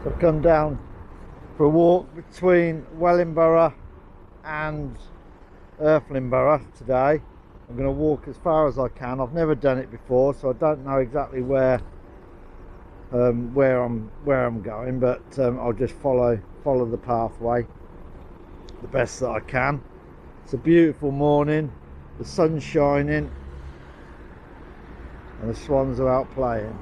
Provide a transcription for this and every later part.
So I've come down for a walk between Wellingborough and Wellingborough today. I'm going to walk as far as I can. I've never done it before, so I don't know exactly where I'm going, but I'll just follow the pathway the best that I can. It's a beautiful morning, the sun's shining and the swans are out playing.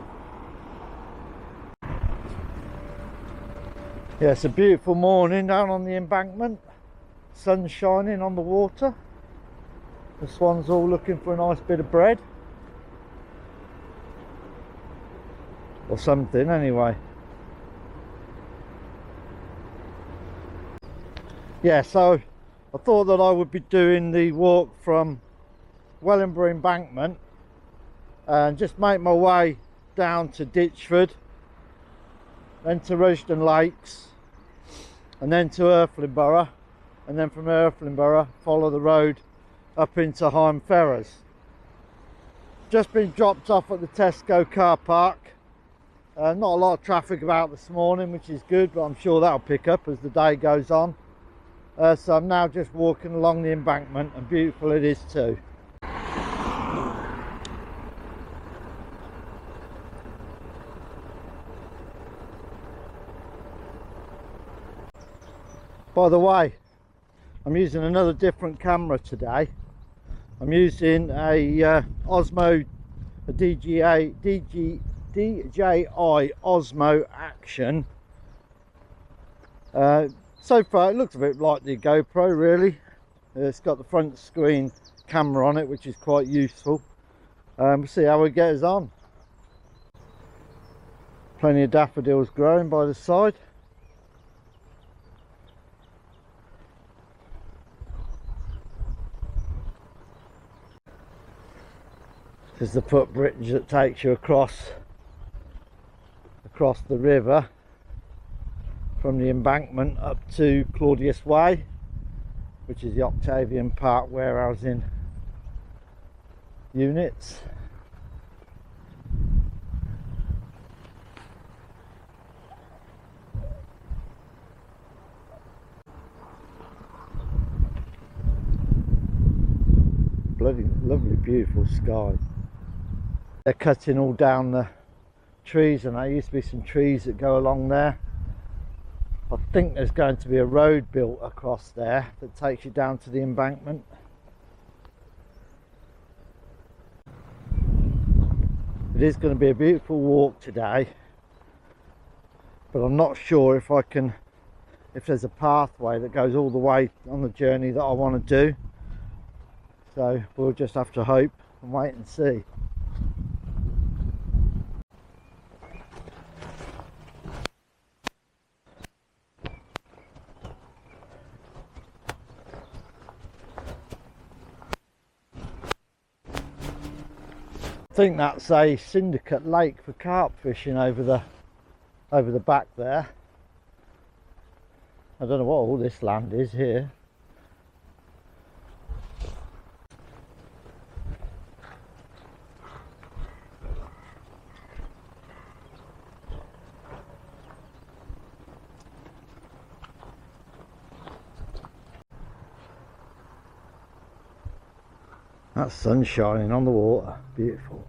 Yeah, it's a beautiful morning down on the embankment, sun's shining on the water, the swans all looking for a nice bit of bread or something anyway. Yeah, so I thought that I would be doing the walk from Wellingborough embankment and just make my way down to Ditchford, then to Rusden Lakes, and then to Wellingborough, and then from Wellingborough follow the road up into Higham Ferrers. Just been dropped off at the Tesco car park. Not a lot of traffic about this morning, which is good, but I'm sure that'll pick up as the day goes on. So I'm now just walking along the embankment, and beautiful it is too. By the way, I'm using another different camera today. I'm using a DJI Osmo Action. So far it looks a bit like the GoPro really. It's got the front screen camera on it, which is quite useful. We'll see how it gets on. Plenty of daffodils growing by the side. This is the footbridge that takes you across the river from the embankment up to Claudius Way, which is the Octavian Park warehousing units. Bloody lovely, beautiful sky. They're cutting all down the trees, and there used to be some trees that go along there. I think there's going to be a road built across there that takes you down to the embankment. It is going to be a beautiful walk today, but I'm not sure if there's a pathway that goes all the way on the journey that I want to do. So we'll just have to hope and wait and see. I think that's a syndicate lake for carp fishing over the back there. I don't know what all this land is here. That sun shining on the water, beautiful.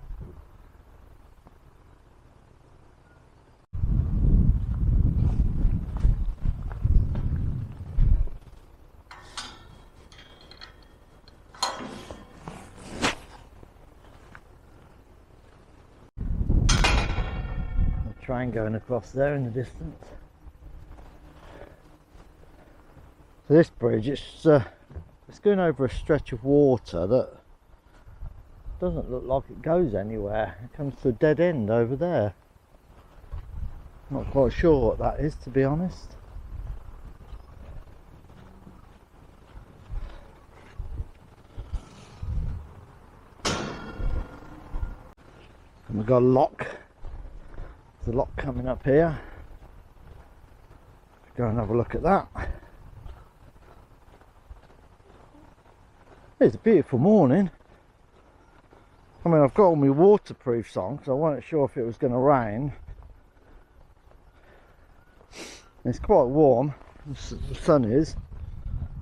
A train going across there in the distance. So this bridge, it's going over a stretch of water that doesn't look like it goes anywhere. It comes to a dead end over there. Not quite sure what that is, to be honest. And we've got a lock. There's a lock coming up here. Go and have a look at that. It's a beautiful morning. I mean, I've got all my waterproofs on because I wasn't sure if it was going to rain. It's quite warm, the sun is.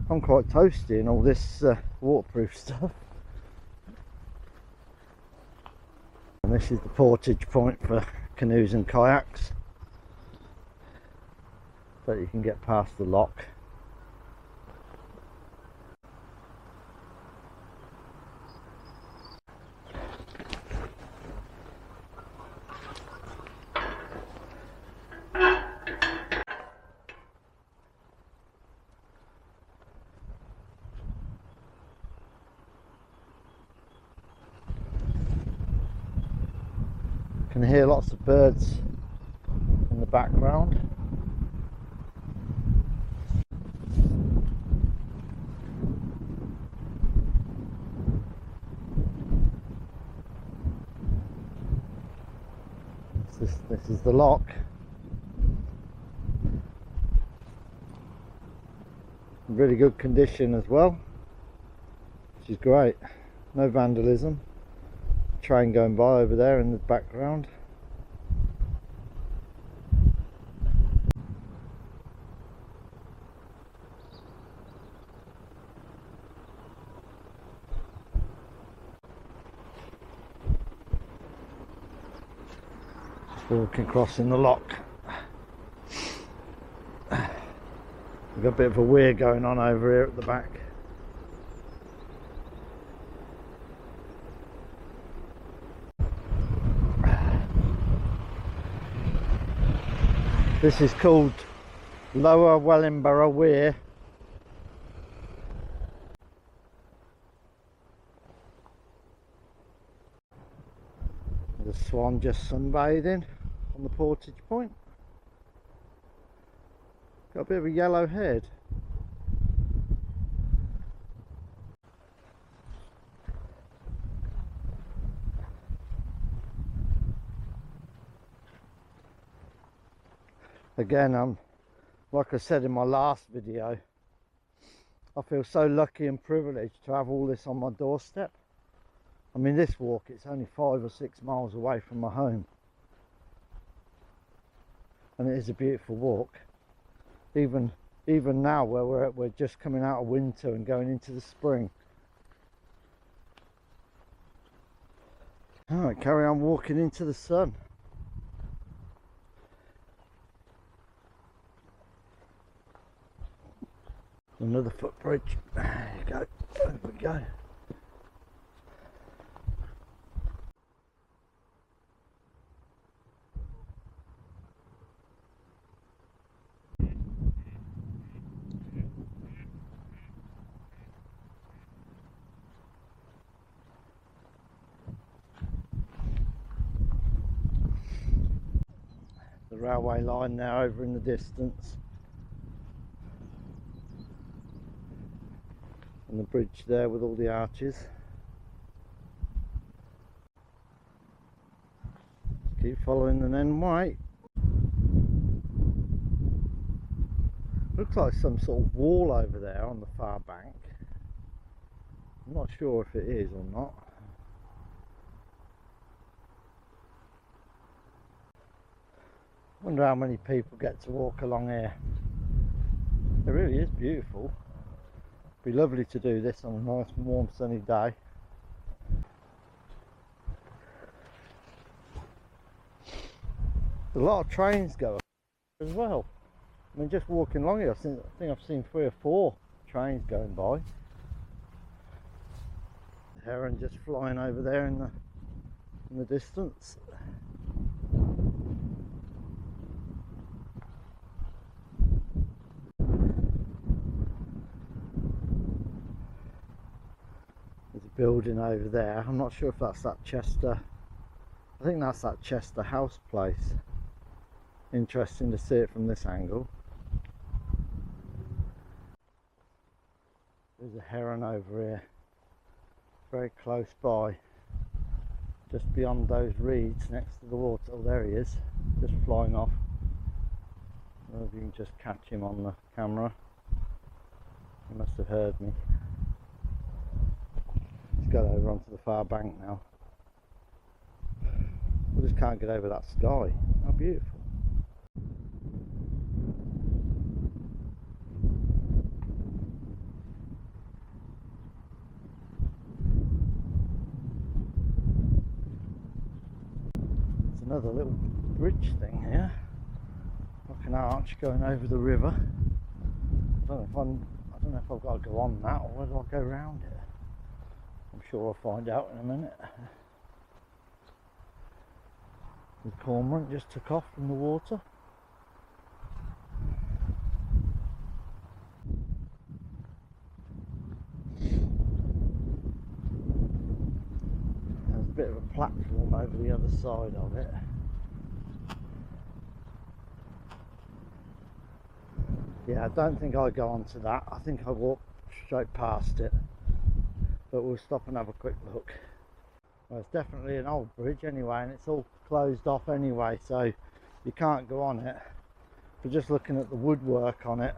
I'm quite toasty in all this waterproof stuff. And this is the portage point for canoes and kayaks, so you can get past the lock. Can hear lots of birds in the background. This is the lock. In really good condition as well, which is great. No vandalism. Train going by over there in the background. Just walking across in the lock. We've got a bit of a weir going on over here at the back. This is called Lower Wellingborough Weir. The swan just sunbathing on the portage point. Got a bit of a yellow head. Again, like I said in my last video, I feel so lucky and privileged to have all this on my doorstep. I mean, this walk, it's only 5 or 6 miles away from my home, and it is a beautiful walk. Even now, where we're just coming out of winter and going into the spring. All right, carry on walking into the sun. Another footbridge. There you go. There we go. The railway line now over in the distance. And the bridge there with all the arches. Keep following the Nene way. Looks like some sort of wall over there on the far bank. I'm not sure if it is or not. Wonder how many people get to walk along here. It really is beautiful. Be lovely to do this on a nice warm sunny day. A lot of trains go as well. I mean, just walking along here, I think I've seen 3 or 4 trains going by. The heron just flying over there in the distance. Building over there. I'm not sure if that's that Chester. I think that's that Chester House place. Interesting to see it from this angle. There's a heron over here, very close by, just beyond those reeds next to the water. Oh, there he is, just flying off. I don't know if you can just catch him on the camera. He must have heard me. Got over onto the far bank now. We just can't get over that sky. How beautiful. Another little bridge thing here, like an arch going over the river. I don't know if I've got to go on that or whether I'll go around it. I'm sure I'll find out in a minute. The cormorant just took off from the water. There's a bit of a platform over the other side of it. Yeah, I don't think I'll go onto that. I think I'll walk straight past it. But we'll stop and have a quick look. Well, it's definitely an old bridge anyway, and it's all closed off anyway, so you can't go on it. But just looking at the woodwork on it,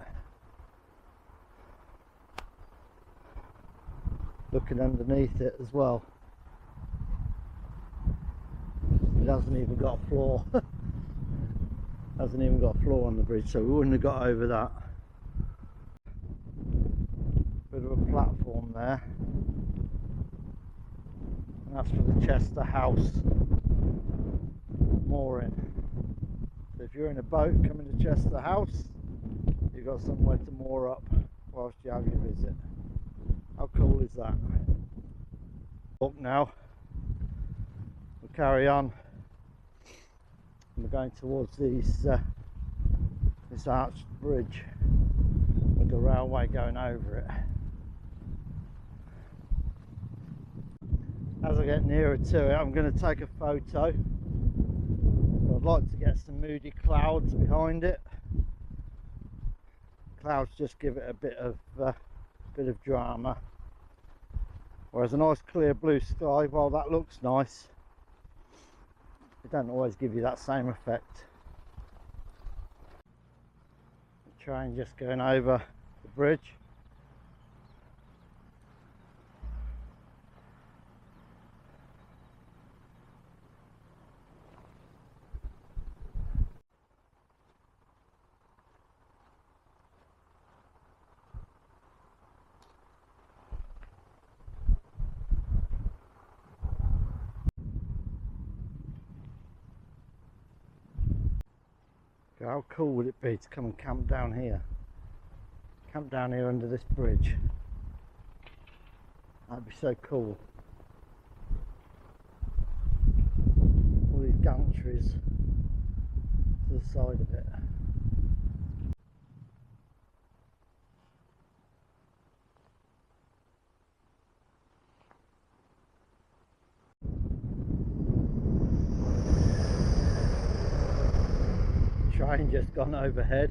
looking underneath it as well, it hasn't even got a floor. Hasn't even got a floor on the bridge, so we wouldn't have got over that. Bit of a platform there, and that's for the Chester House mooring. So if you're in a boat coming to Chester House, you've got somewhere to moor up whilst you have your visit. How cool is that? Up now, we'll carry on. We're going towards this arched bridge with the railway going over it. As I get nearer to it, I'm going to take a photo. I'd like to get some moody clouds behind it. Clouds just give it a bit of drama. Whereas a nice clear blue sky, while that looks nice, it don't always give you that same effect. The train just going over the bridge. How cool would it be to come and camp down here? Camp down here under this bridge. That'd be so cool. All these gantries to the side of it. Train just gone overhead.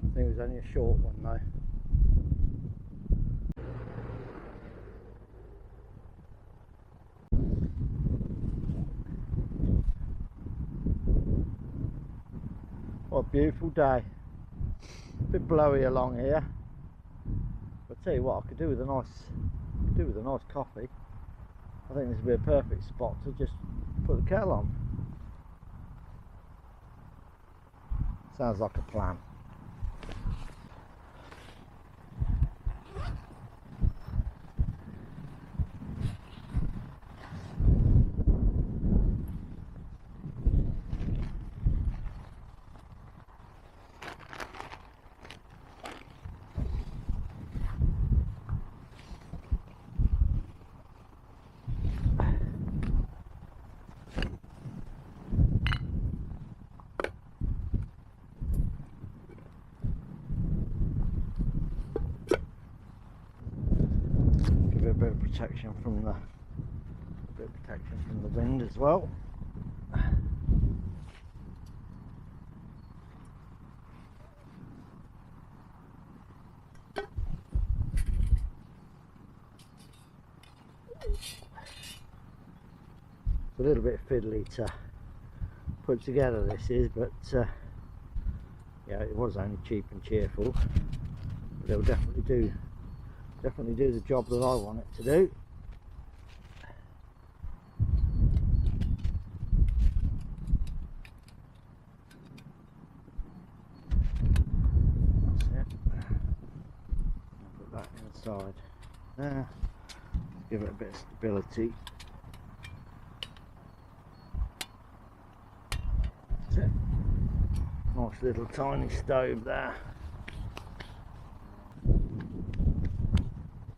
I think it was only a short one though. What a beautiful day. A bit blowy along here. But I'll tell you what, I could do with a nice coffee. I think this would be a perfect spot to just put the kettle on. Sounds like a plan. A bit of protection from the wind as well. It's a little bit fiddly to put together, this is, but yeah, it was only cheap and cheerful, but it'll definitely do the job that I want it to do. That's it. I'll put that inside there, give it a bit of stability. nice little tiny stove there.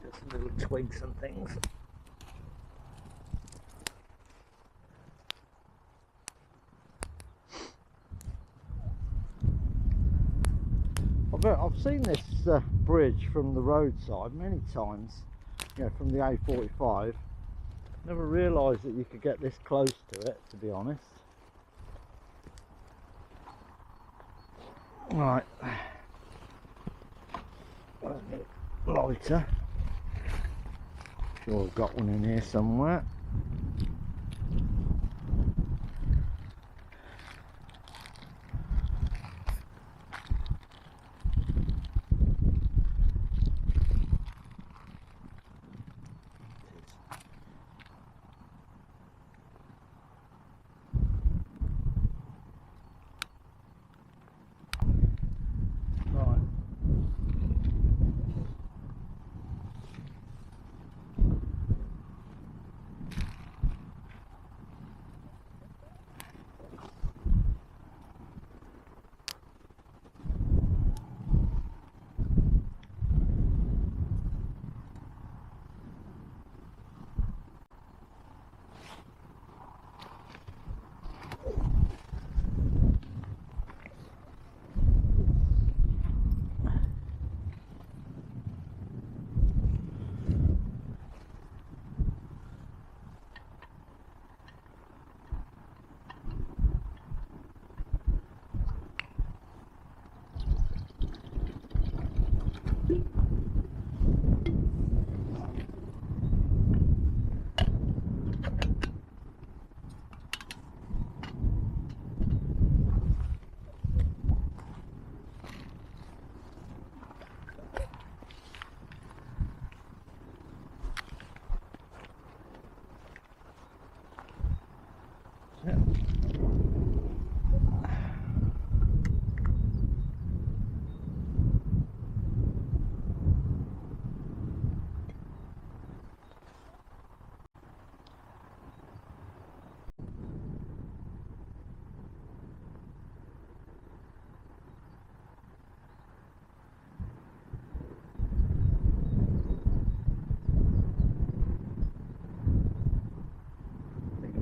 Just little twigs and things. I've seen this bridge from the roadside many times, you know, from the A45. Never realised that you could get this close to it, to be honest. Right, lighter. Sure, I've got one in here somewhere.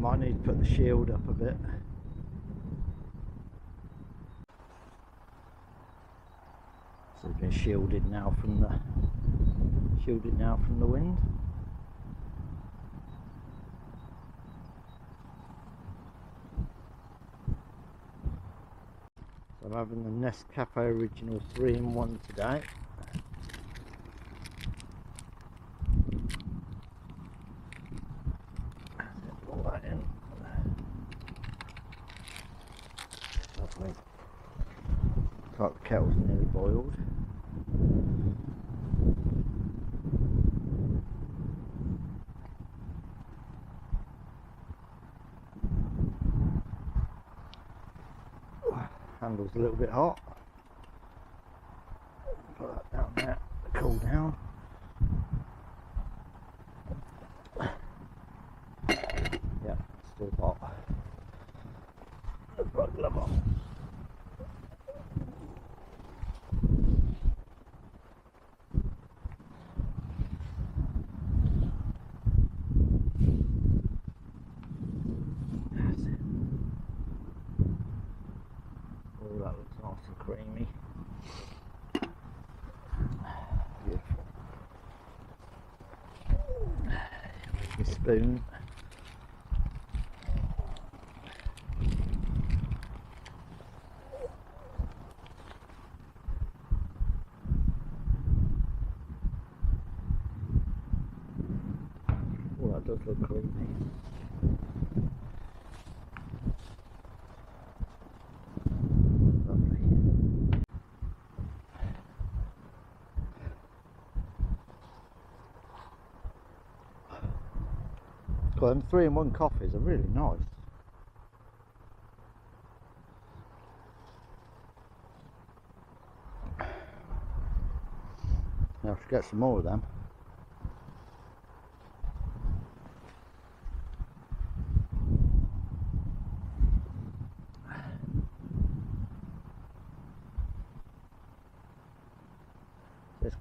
I need to put the shield up a bit. So it's been shielded now from the wind. So I'm having the Nescafe Original 3-in-1 today. Like the kettle's nearly boiled. Handle's a little bit hot. Put that down there to cool down. Yeah, still hot. Let's put a glove on. That looks nice and creamy. Beautiful. Your spoon. Oh, that does look creamy. Well, them 3-in-1 coffees are really nice. I should get some more of them.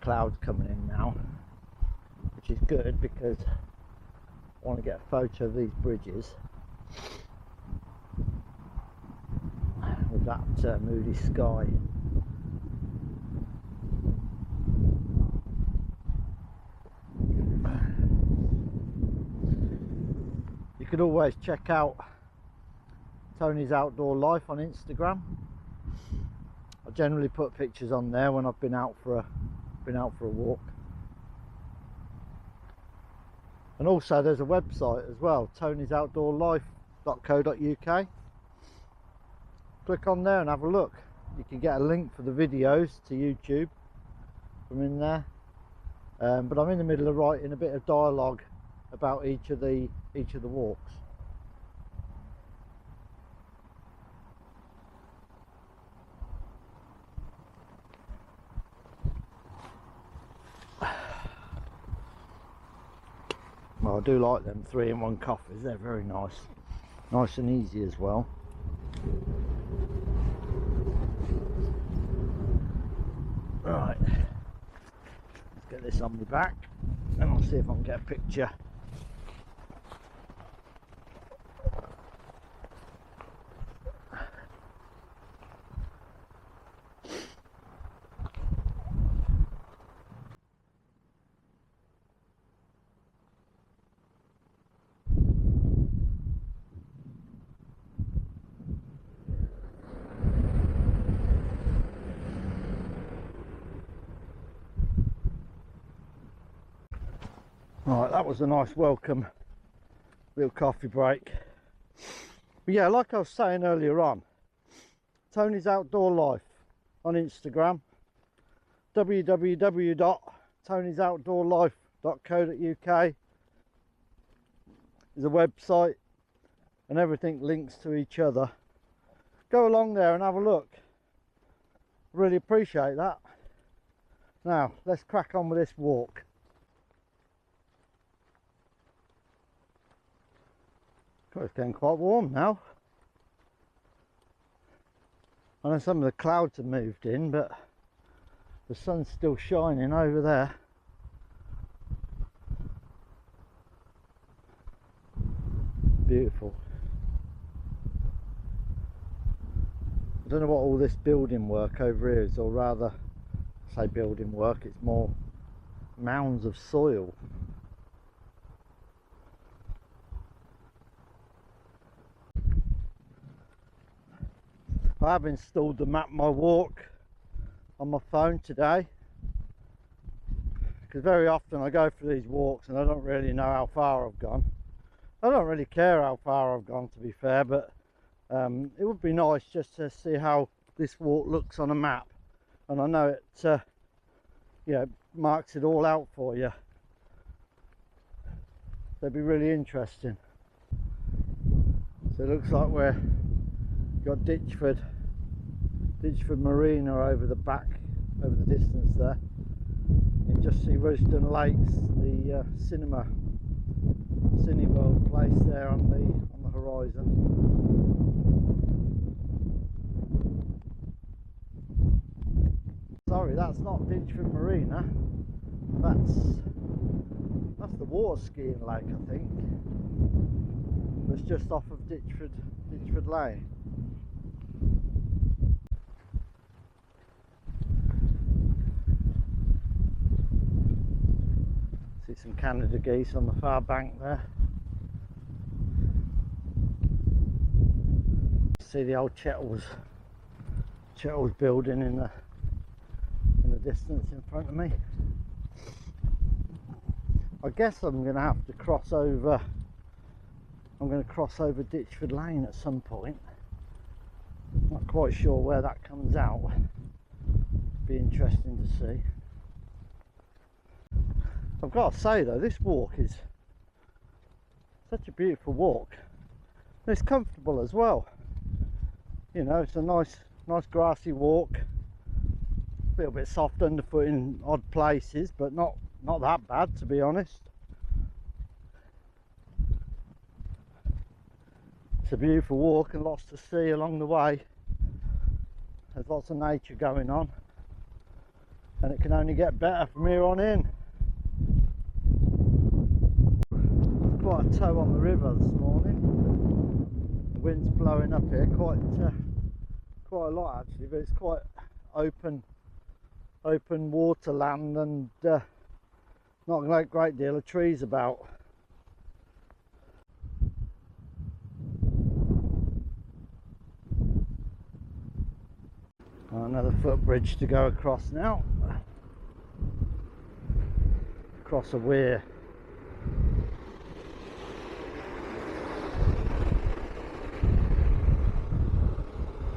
clouds coming in now, which is good because I want to get a photo of these bridges with that moody sky. You could always check out Tony's Outdoor Life on Instagram. I generally put pictures on there when I've been out for a walk. And also there's a website as well, tonysoutdoorlife.co.uk. Click on there and have a look. You can get a link for the videos to YouTube from in there. But I'm in the middle of writing a bit of dialogue about each of the walks. Well, I do like them 3-in-1 coffees, they're very nice and easy as well. Right, let's get this on my back and I'll see if I can get a picture. Right, that was a nice welcome little coffee break. But yeah, like I was saying earlier on, Tony's Outdoor Life on Instagram, www.tonysoutdoorlife.co.uk is a website and everything links to each other. Go along there and have a look. Really appreciate that. Now let's crack on with this walk. It's getting quite warm now. I know some of the clouds have moved in, but the sun's still shining over there. Beautiful. I don't know what all this building work over here is, or rather, I say building work, it's more mounds of soil. I have installed the Map My Walk on my phone today, because very often I go for these walks and I don't really know how far I've gone. I don't really care how far I've gone, to be fair, but it would be nice just to see how this walk looks on a map, and I know it marks it all out for you. That'd be really interesting. So it looks like we're got Ditchford Marina over the back, over the distance there. You just see Royston Lakes, the Cineworld place there on the horizon. Sorry, that's not Ditchford Marina. That's the water skiing lake, I think. It's just off of Ditchford Lane. See some Canada geese on the far bank there. See the old Chettles building in the distance in front of me. I guess I'm going to have to cross over. I'm going to cross over Ditchford Lane at some point. Not quite sure where that comes out. Be interesting to see. I've got to say though, this walk is such a beautiful walk. And it's comfortable as well. You know, it's a nice grassy walk. A little bit soft underfoot in odd places, but not that bad, to be honest. It's a beautiful walk and lots to see along the way. There's lots of nature going on. and it can only get better from here on in. Quite a tow on the river this morning. The wind's blowing up here quite a lot actually, but it's quite open waterland and not a great deal of trees about. Another footbridge to go across now, across a weir.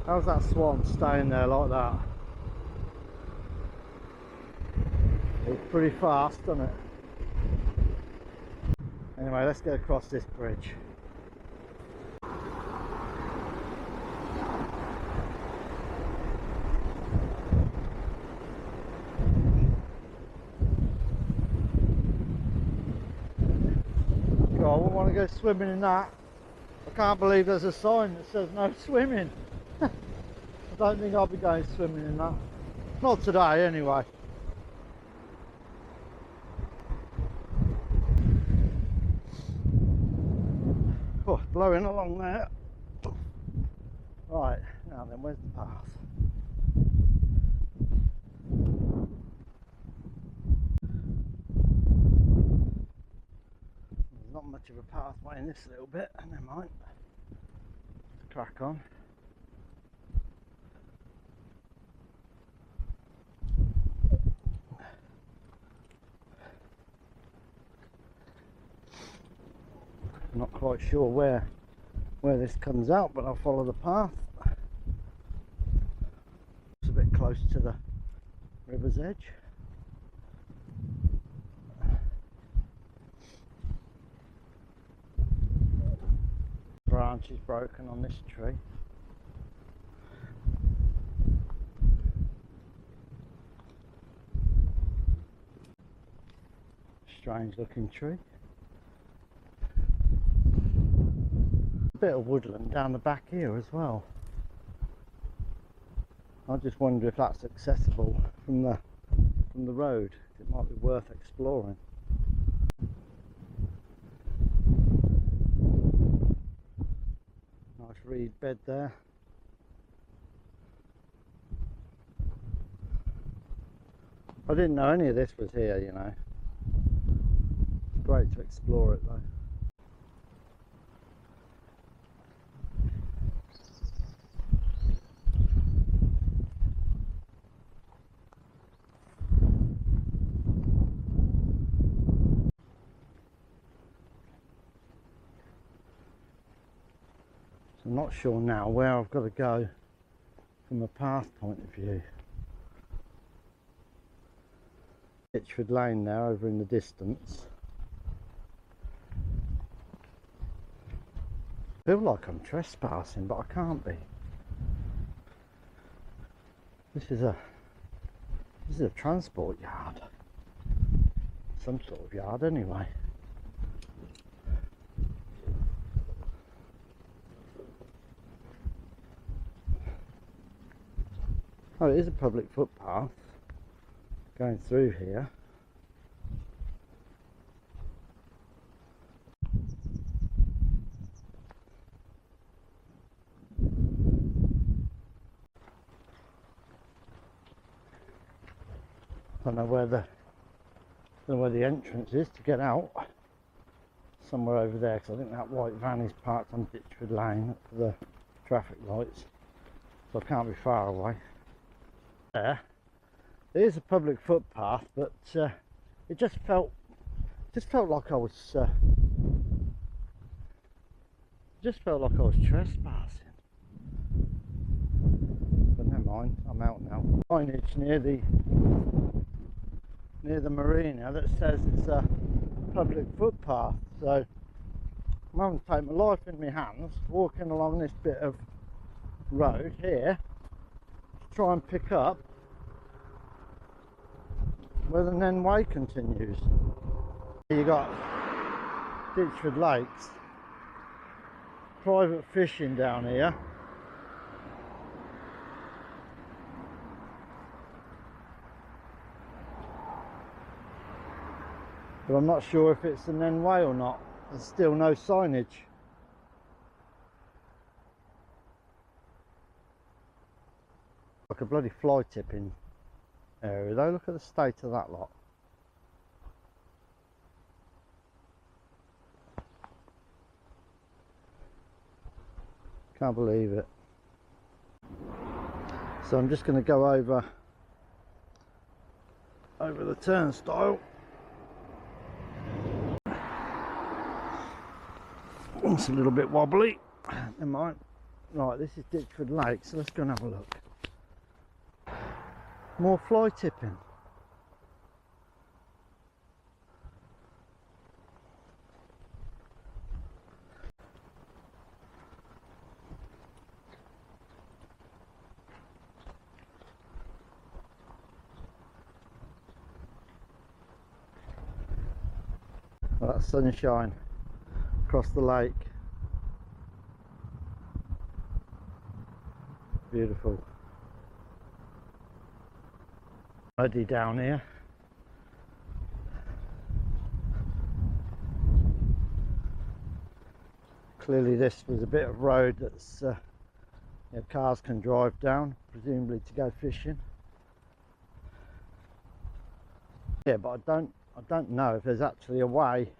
How's that swan staying there like that? It's pretty fast, doesn't it? Anyway, let's get across this bridge. God, I wouldn't want to go swimming in that. I can't believe there's a sign that says no swimming. I don't think I'll be going swimming in that. Not today, anyway. Oh, blowing along there. Right, now then, where's the path? There's not much of a pathway in this little bit, never mind. Let's crack on. I'm not quite sure where this comes out, but I'll follow the path. It's a bit close to the river's edge. Branch is broken on this tree. Strange looking tree. Bit of woodland down the back here as well. I just wonder if that's accessible from the road. It might be worth exploring. Nice reed bed there. I didn't know any of this was here, you know. It's great to explore it though. I'm not sure now where I've got to go from a path point of view. Ditchford Lane there over in the distance. I feel like I'm trespassing, but I can't be. This is a transport yard. Some sort of yard anyway. Oh, it is a public footpath going through here. I don't know where the entrance is to get out. Somewhere over there, because I think that white van is parked on Ditchford Lane up to the traffic lights, so I can't be far away. There, it is a public footpath, but it just felt like I was trespassing. But never mind, I'm out now. Signage near the marina that says it's a public footpath, so I'm having to take my life in my hands walking along this bit of road here to try and pick up where the Nene Way continues. You got Ditchford Lakes, private fishing down here. but I'm not sure if it's the Nene Way or not. There's still no signage. Like a bloody fly tipping area though. Look at the state of that lot. Can't believe it. So I'm just going to go over the turnstile. It's a little bit wobbly. Never mind. Right, this is Ditchford Lake, so let's go and have a look. More fly tipping. Well, that's sunshine across the lake. Beautiful. Muddy down here. Clearly this was a bit of road that's cars can drive down, presumably to go fishing. Yeah, but I don't know if there's actually a way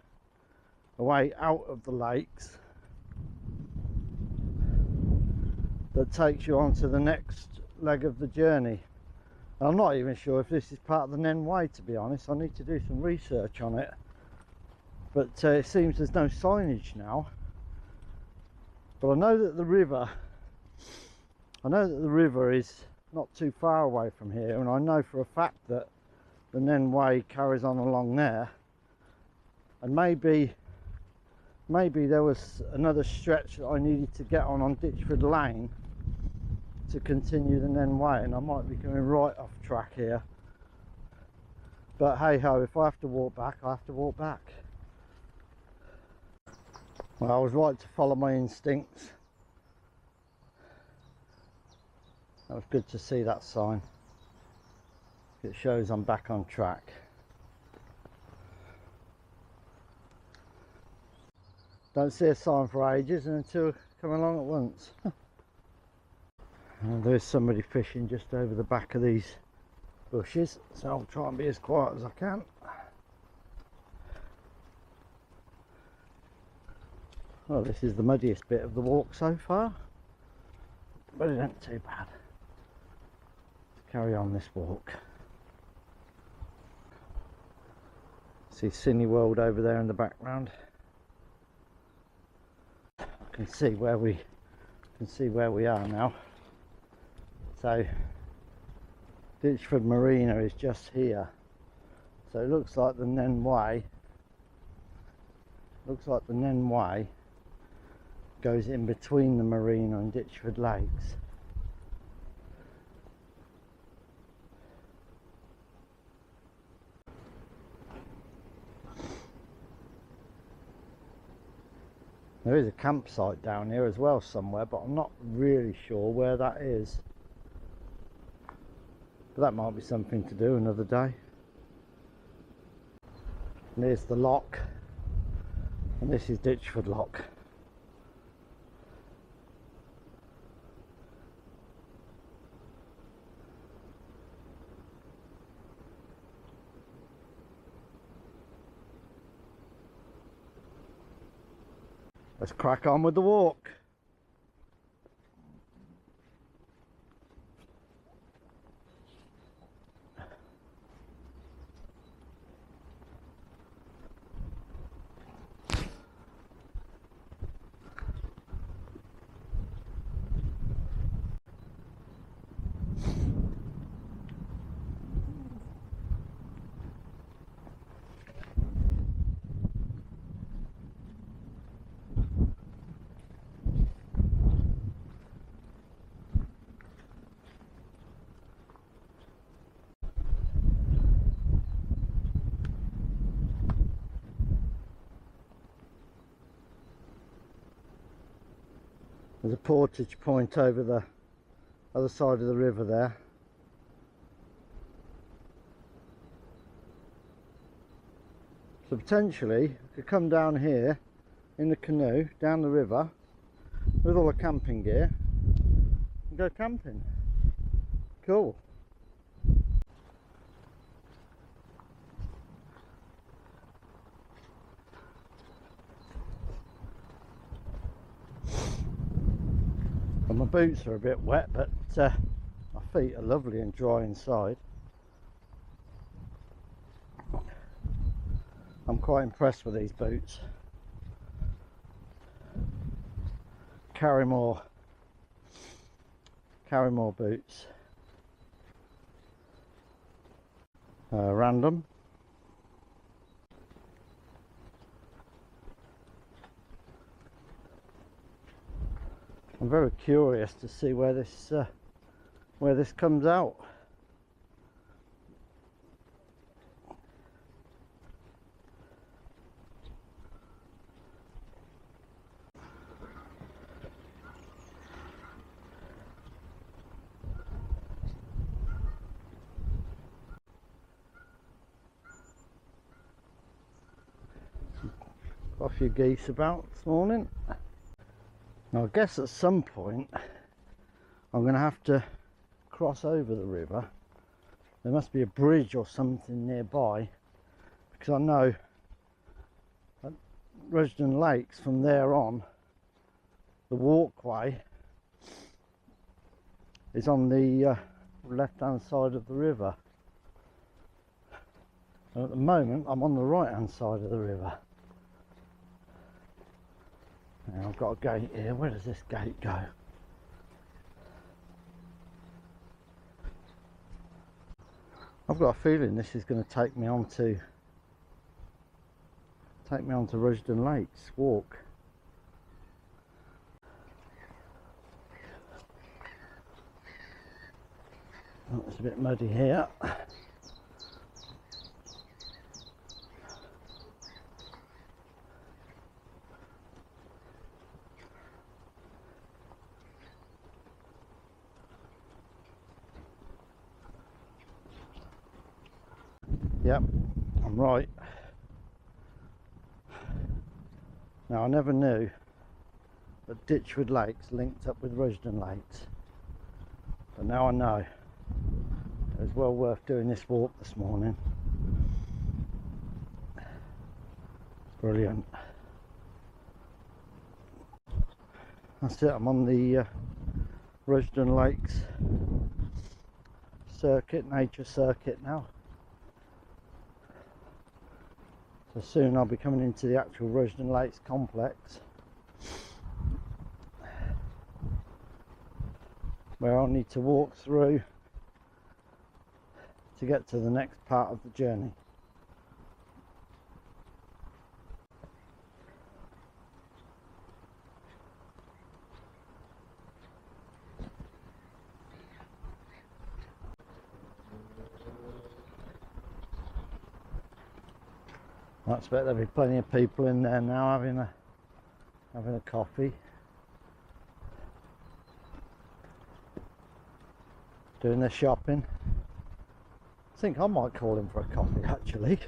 out of the lakes that takes you on to the next leg of the journey. I'm not even sure if this is part of the Nene Way, to be honest. I need to do some research on it, but it seems there's no signage now. But I know that the river is not too far away from here, and I know for a fact that the Nene Way carries on along there, and maybe there was another stretch that I needed to get on Ditchford Lane to continue the Nene Way, and I might be coming right off track here. But hey ho, if I have to walk back, I have to walk back. Well, I was right to follow my instincts. That was good to see that sign. It shows I'm back on track. Don't see a sign for ages, and two come along at once. And there's somebody fishing just over the back of these bushes, so I'll try and be as quiet as I can. Well, this is the muddiest bit of the walk so far, but it ain't too bad. Let's carry on this walk. See Sydney World over there in the background. I can see where we are now. So Ditchford Marina is just here. So it looks like the Nene Way. Goes in between the marina and Ditchford Lakes. There is a campsite down here as well somewhere, but I'm not really sure where that is. But that might be something to do another day. And here's the lock, and this is Ditchford Lock. Let's crack on with the walk. There's a portage point over the other side of the river there. So potentially I could come down here in the canoe down the river with all the camping gear and go camping. Cool. And my boots are a bit wet, but my feet are lovely and dry inside. I'm quite impressed with these boots. Carry more boots. Random. I'm very curious to see where this comes out. Got a few geese about this morning. Now I guess at some point I'm going to have to cross over the river. There must be a bridge or something nearby, because I know at Rushden Lakes from there on the walkway is on the left hand side of the river, and at the moment I'm on the right hand side of the river. Now I've got a gate here. Where does this gate go? I've got a feeling this is going to take me on to Rushden Lakes walk. Oh, it's a bit muddy here. Yep, I'm right. Now I never knew that Ditchwood Lakes linked up with Rushden Lakes, but now I know. It was well worth doing this walk this morning. Brilliant. That's it, I'm on the Rushden Lakes circuit, nature circuit now. So soon I'll be coming into the actual Rushden Lakes complex, where I'll need to walk through to get to the next part of the journey. I expect there'll be plenty of people in there now having a coffee, doing their shopping. I think I might call in for a coffee actually.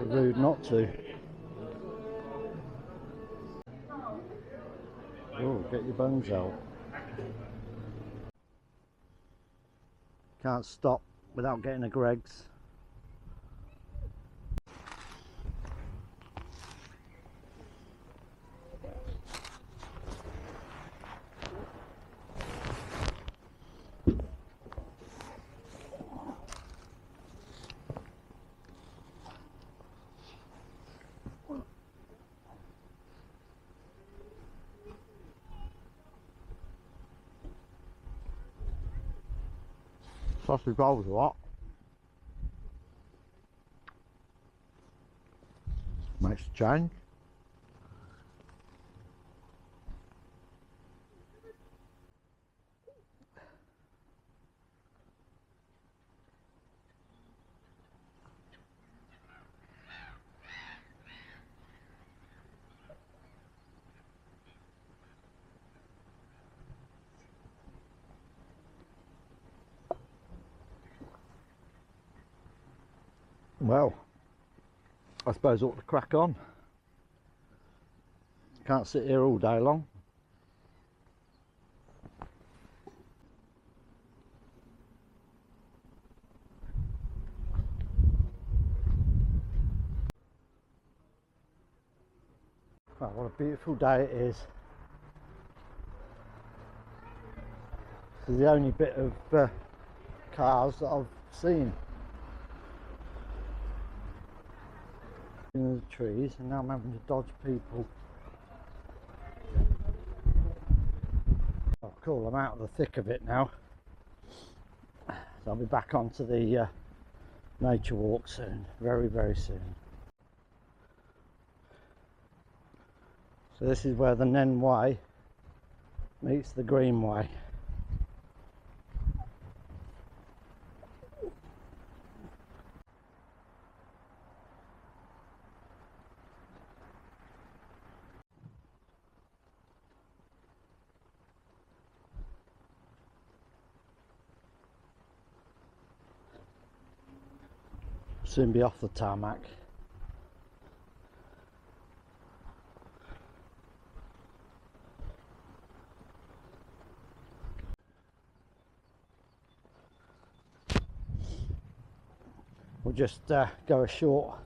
Rude not to. Oh, get your bones out. Can't stop without getting a Greggs. Sausage rolls a lot. Makes a change. Well, I suppose I ought to crack on. Can't sit here all day long. Well, what a beautiful day it is. This is the only bit of cars that I've seen in the trees, and now I'm having to dodge people. Oh cool, I'm out of the thick of it now, so I'll be back onto the nature walk soon, very soon. So this is where the Nene Way meets the Greenway. Soon be off the tarmac. We'll just go a short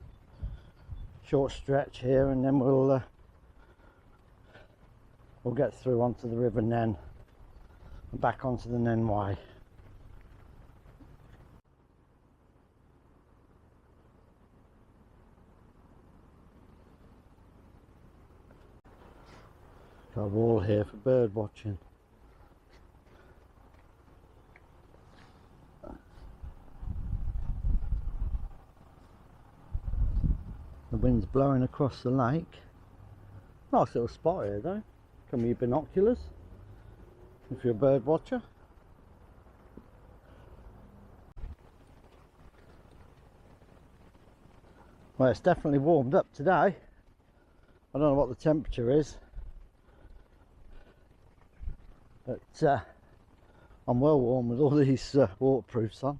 stretch here, and then we'll get through onto the River Nene and back onto the Nene Way. Got a wall here for bird watching. The wind's blowing across the lake. Nice little spot here though. Come with your binoculars if you're a bird watcher. Well, it's definitely warmed up today. I don't know what the temperature is, but I'm well warm with all these waterproofs on.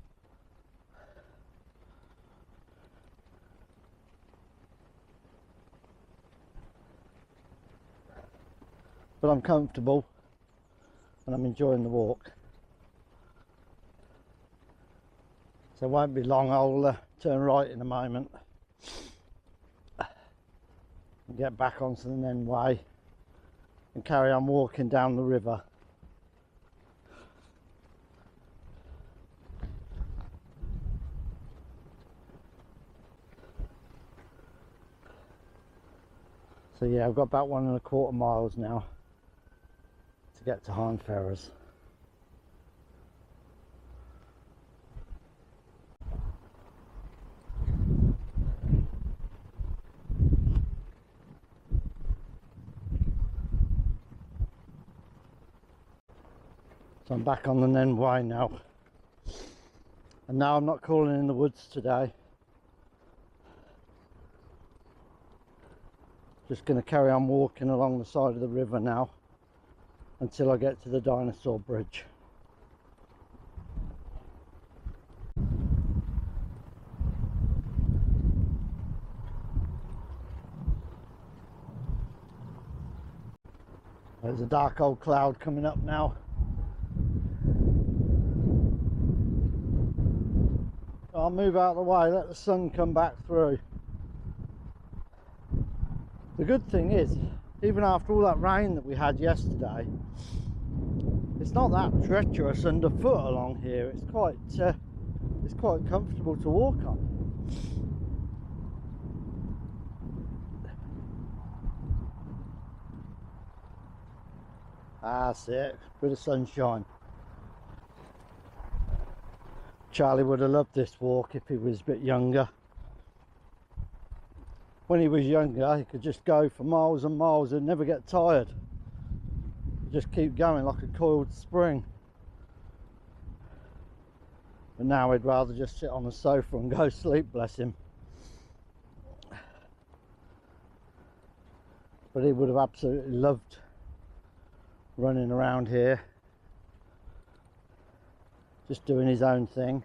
But I'm comfortable and I'm enjoying the walk. So it won't be long, I'll turn right in a moment and get back onto the Nene Way and carry on walking down the river. So yeah, I've got about 1¼ miles now to get to Higham Ferrers. So I'm back on the Nene Way now, and now I'm not calling in the woods today. Just going to carry on walking along the side of the river now until I get to the dinosaur bridge. There's a dark old cloud coming up now. I'll move out of the way, let the sun come back through. The good thing is, even after all that rain that we had yesterday, it's not that treacherous underfoot along here. It's quite comfortable to walk on. That's it, bit of sunshine. Charlie would have loved this walk if he was a bit younger. When he was younger, he could just go for miles and miles and never get tired. He'd just keep going like a coiled spring. But now he'd rather just sit on the sofa and go sleep, bless him. But he would have absolutely loved running around here, just doing his own thing.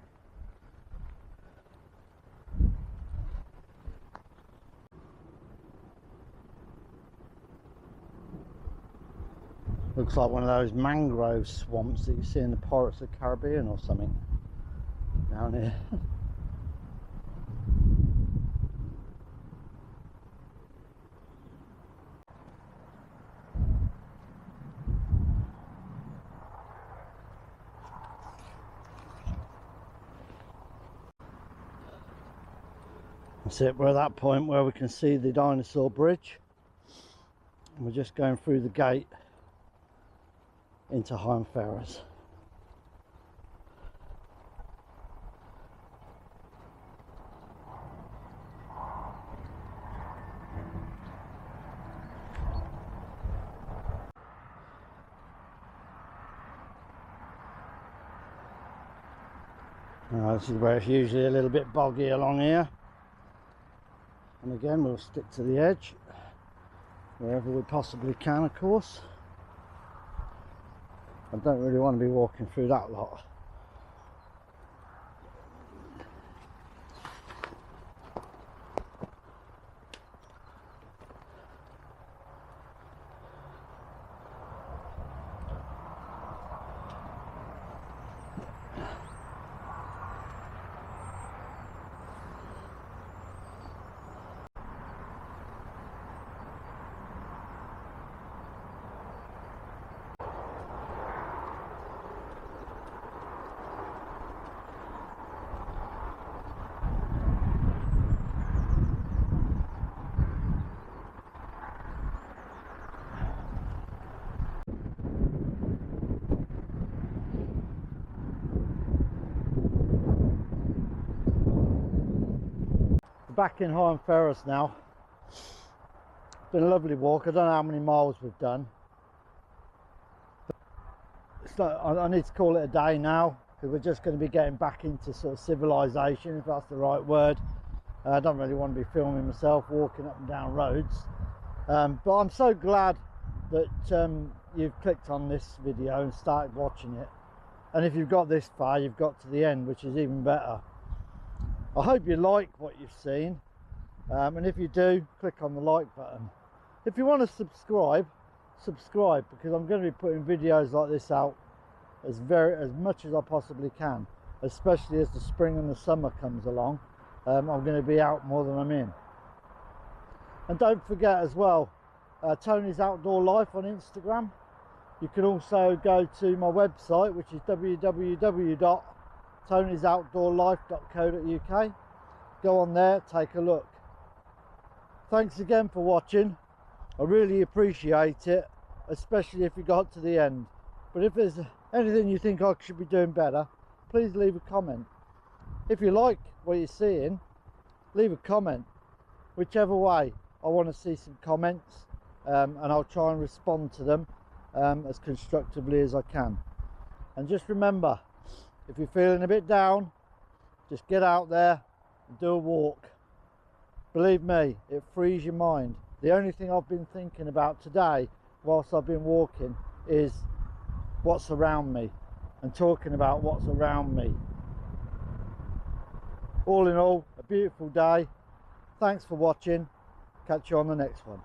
Looks like one of those mangrove swamps that you see in the Pirates of the Caribbean or something down here. That's it, we're at that point where we can see the dinosaur bridge. And we're just going through the gate into Higham Ferrers. This is where it's usually a little bit boggy along here. And again, we'll stick to the edge wherever we possibly can, of course. I don't really want to be walking through that lot. Back in Higham Ferrers now. It's been a lovely walk. I don't know how many miles we've done. It's not, I need to call it a day now, because we're just going to be getting back into sort of civilization, if that's the right word. I don't really want to be filming myself walking up and down roads, but I'm so glad that you've clicked on this video and started watching it, and if you've got this far, you've got to the end, which is even better. I hope you like what you've seen, and if you do, click on the like button. If you want to subscribe, because I'm going to be putting videos like this out as much as I possibly can, especially as the spring and the summer comes along. I'm going to be out more than I'm in. And don't forget as well, Tony's Outdoor Life on Instagram. You can also go to my website, which is www.tonysoutdoorlife.co.uk. Go on there, take a look. Thanks again for watching. I really appreciate it, especially if you got to the end. But if there's anything you think I should be doing better, please leave a comment. If you like what you're seeing, leave a comment. Whichever way, I want to see some comments, and I'll try and respond to them as constructively as I can. And just remember, if you're feeling a bit down, just get out there and do a walk. Believe me, it frees your mind. The only thing I've been thinking about today whilst I've been walking is what's around me and talking about what's around me. All in all, a beautiful day. Thanks for watching. Catch you on the next one.